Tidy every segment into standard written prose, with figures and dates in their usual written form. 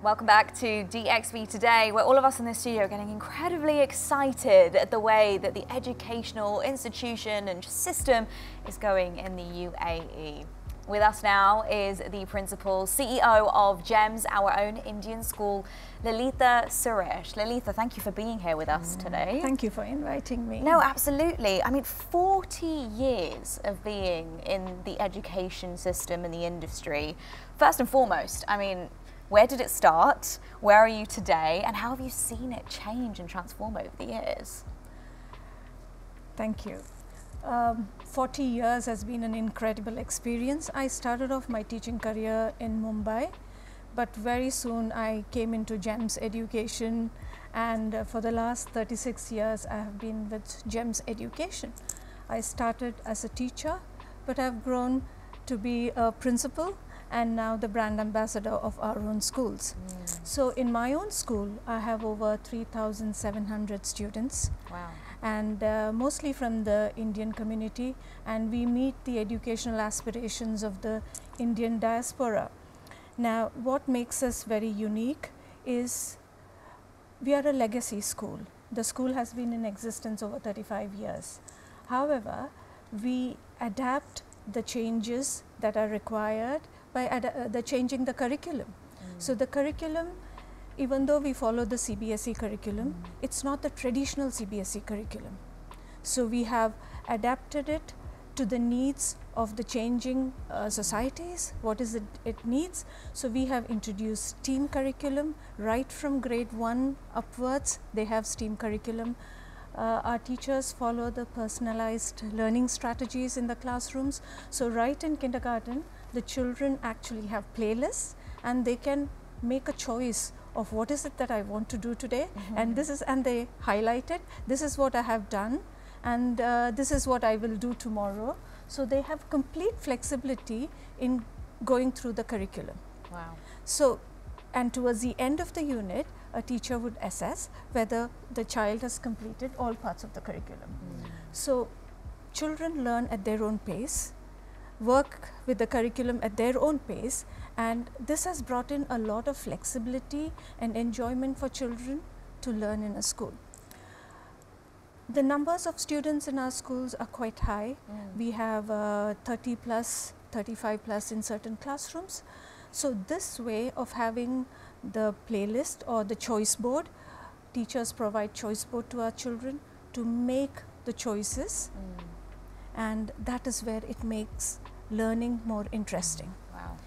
Welcome back to DXV Today, where all of us in the studio are getting incredibly excited at the way that the educational institution and system is going in the UAE. With us now is the principal, CEO of GEMS, our own Indian school, Lalitha Suresh. Lalitha, thank you for being here with us today. Thank you for inviting me. No, absolutely. I mean, 40 years of being in the education system and the industry. First and foremost, I mean, where did it start? Where are you today? And how have you seen it change and transform over the years? Thank you. 40 years has been an incredible experience. I started off my teaching career in Mumbai, but very soon I came into GEMS education, and for the last 36 years I have been with GEMS education. I started as a teacher, but I've grown to be a principal and now the brand ambassador of our own schools. So in my own school, I have over 3,700 students. Wow. And mostly from the Indian community, and we meet the educational aspirations of the Indian diaspora. Now, what makes us very unique is we are a legacy school. The school has been in existence over 35 years. However, we adapt the changes that are required by changing the curriculum. So the curriculum, even though we follow the CBSE curriculum, it's not the traditional CBSE curriculum. So we have adapted it to the needs of the changing societies, what is it needs. So we have introduced STEAM curriculum right from grade 1 upwards. They have STEAM curriculum. Our teachers follow the personalized learning strategies in the classrooms. So right in kindergarten, the children actually have playlists and they can make a choice of what is it that I want to do today, and they highlight it. This is what I have done, and this is what I will do tomorrow. So they have complete flexibility in going through the curriculum. Wow. So, and towards the end of the unit, a teacher would assess whether the child has completed all parts of the curriculum. So children learn at their own pace, work with the curriculum at their own pace, and this has brought in a lot of flexibility and enjoyment for children to learn in a school. The numbers of students in our schools are quite high. We have 30 plus, 35 plus in certain classrooms. So this way of having the playlist or the choice board, teachers provide choice board to our children to make the choices, and that is where it makes learning more interesting. Wow.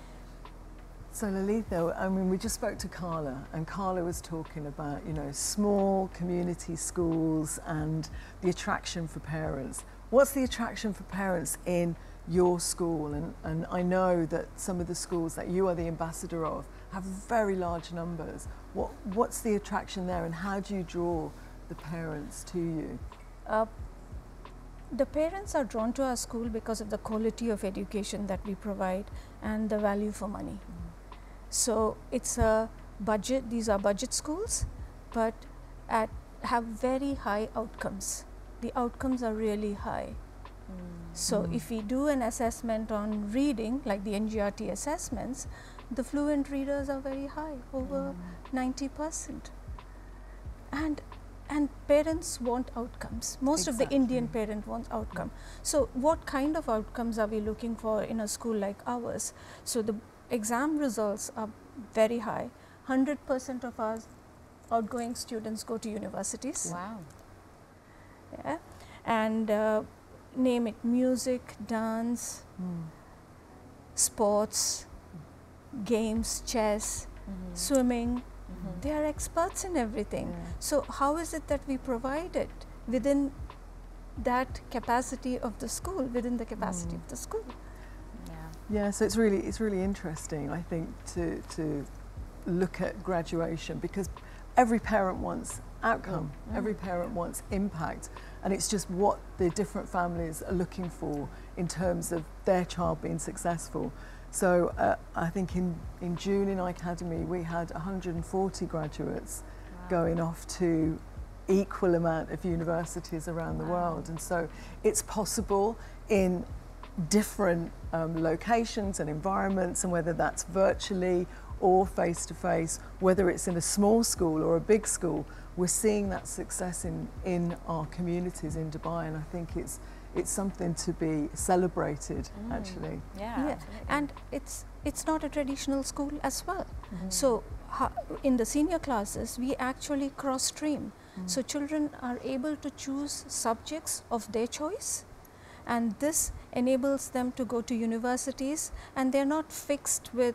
So Lalitha, I mean, we just spoke to Carla, and Carla was talking about, you know, small community schools and the attraction for parents. What's the attraction for parents in your school? And I know that some of the schools that you are the ambassador of have very large numbers. What's the attraction there, and how do you draw the parents to you? The parents are drawn to our school because of the quality of education that we provide and the value for money. So it's a budget, these are budget schools, but have very high outcomes. The outcomes are really high. So if we do an assessment on reading, like the NGRT assessments, the fluent readers are very high, over 90%. And parents want outcomes. Most of the Indian parent wants outcome. So what kind of outcomes are we looking for in a school like ours? So the exam results are very high. 100% of our outgoing students go to universities. Wow. Yeah. And name it, music, dance, sports, games, chess, swimming. They are experts in everything. So how is it that we provide it within that capacity of the school, within the capacity of the school? Yeah, so it's really interesting, I think, to look at graduation, because every parent wants outcome, every parent wants impact, and it's just what the different families are looking for in terms of their child being successful. So I think in June in iAcademy we had 140 graduates going off to equal amount of universities around the world, and so it's possible in different locations and environments, and whether that's virtually or face-to-face, whether it's in a small school or a big school, we're seeing that success in our communities in Dubai, and I think it's something to be celebrated, actually. Yeah. And it's not a traditional school as well. So in the senior classes, we actually cross-stream. So children are able to choose subjects of their choice, and this enables them to go to universities, and they're not fixed with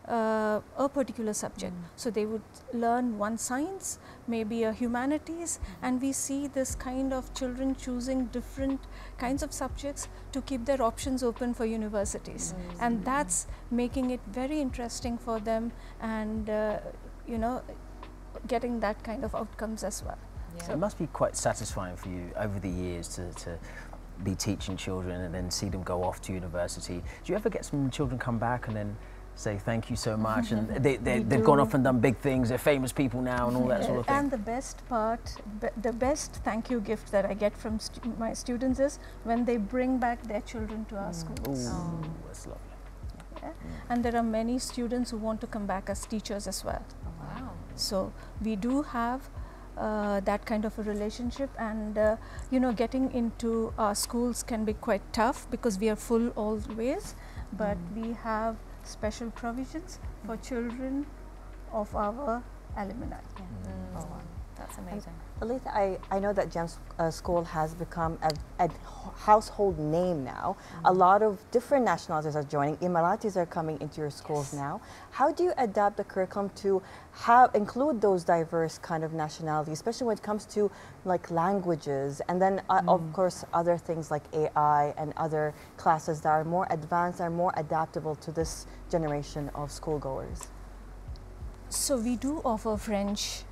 a particular subject. So they would learn one science, maybe a humanities, and we see this kind of children choosing different kinds of subjects to keep their options open for universities. And that's making it very interesting for them, and you know, getting that kind of outcomes as well. So it must be quite satisfying for you over the years to be teaching children and then see them go off to university. Do you ever get some children come back and then say thank you so much, and they've gone off and done big things, they're famous people now and all that sort of thing? And the best part, the best thank you gift that I get from my students is when they bring back their children to our schools. Oh, that's lovely. And there are many students who want to come back as teachers as well. Wow. So we do have that kind of a relationship, and you know, getting into our schools can be quite tough because we are full always, but we have special provisions for children of our alumni. That's amazing. Lalitha, I know that GEM's school has become a household name now. A lot of different nationalities are joining. Emiratis are coming into your schools now. How do you adapt the curriculum to include those diverse kind of nationalities, especially when it comes to like languages, and then of course other things like AI and other classes that are more advanced and more adaptable to this generation of schoolgoers? So we do offer French.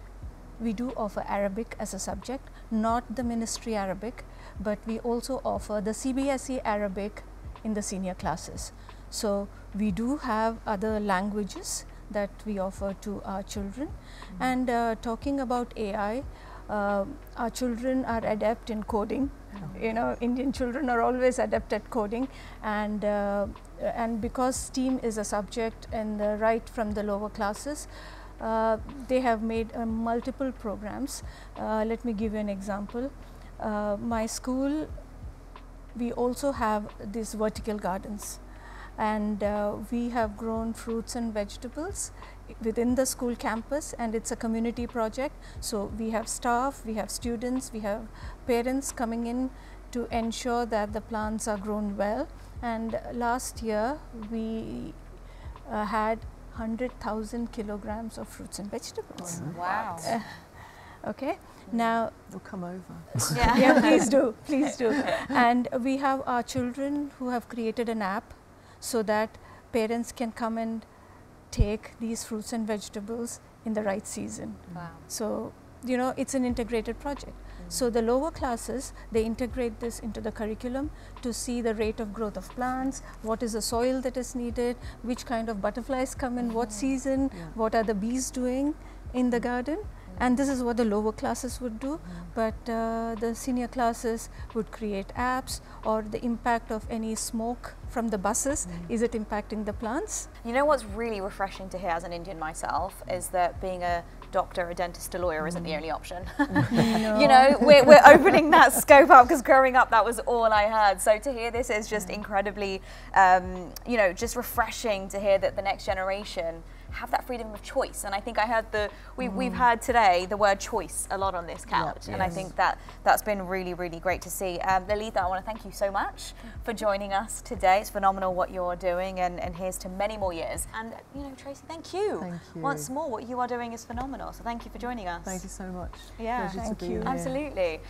We do offer Arabic as a subject, not the ministry Arabic, but we also offer the CBSE Arabic in the senior classes. So we do have other languages that we offer to our children. And talking about AI, our children are adept in coding. You know, Indian children are always adept at coding, and because STEAM is a subject in the right from the lower classes, they have made multiple programs. Let me give you an example. My school, we also have these vertical gardens, and we have grown fruits and vegetables within the school campus, and it's a community project. So we have staff, we have students, we have parents coming in to ensure that the plants are grown well. And last year we had 100,000 kilograms of fruits and vegetables. Wow. Okay. Now, We'll come over. yeah, please do, please do. And we have our children who have created an app so that parents can come and take these fruits and vegetables in the right season. Wow. So, you know, it's an integrated project. So the lower classes, they integrate this into the curriculum to see the rate of growth of plants, what is the soil that is needed, which kind of butterflies come in what season, what are the bees doing in the garden. And this is what the lower classes would do, but the senior classes would create apps, or the impact of any smoke from the buses, is it impacting the plants? You know what's really refreshing to hear as an Indian myself is that being a doctor, a dentist, a lawyer isn't the only option. No. You know, we're opening that scope up, because growing up that was all I heard. So to hear this is just incredibly, you know, just refreshing to hear that the next generation have that freedom of choice. And I think I heard we've heard today the word choice a lot on this couch, and I think that's been really, really great to see. Lalitha, I want to thank you so much for joining us today. It's phenomenal what you're doing, and here's to many more years. And you know, Tracy, thank you. Thank you. Once more, what you are doing is phenomenal. So thank you for joining us. Thank you so much. Yeah, Pleasure to thank be you. here. Absolutely.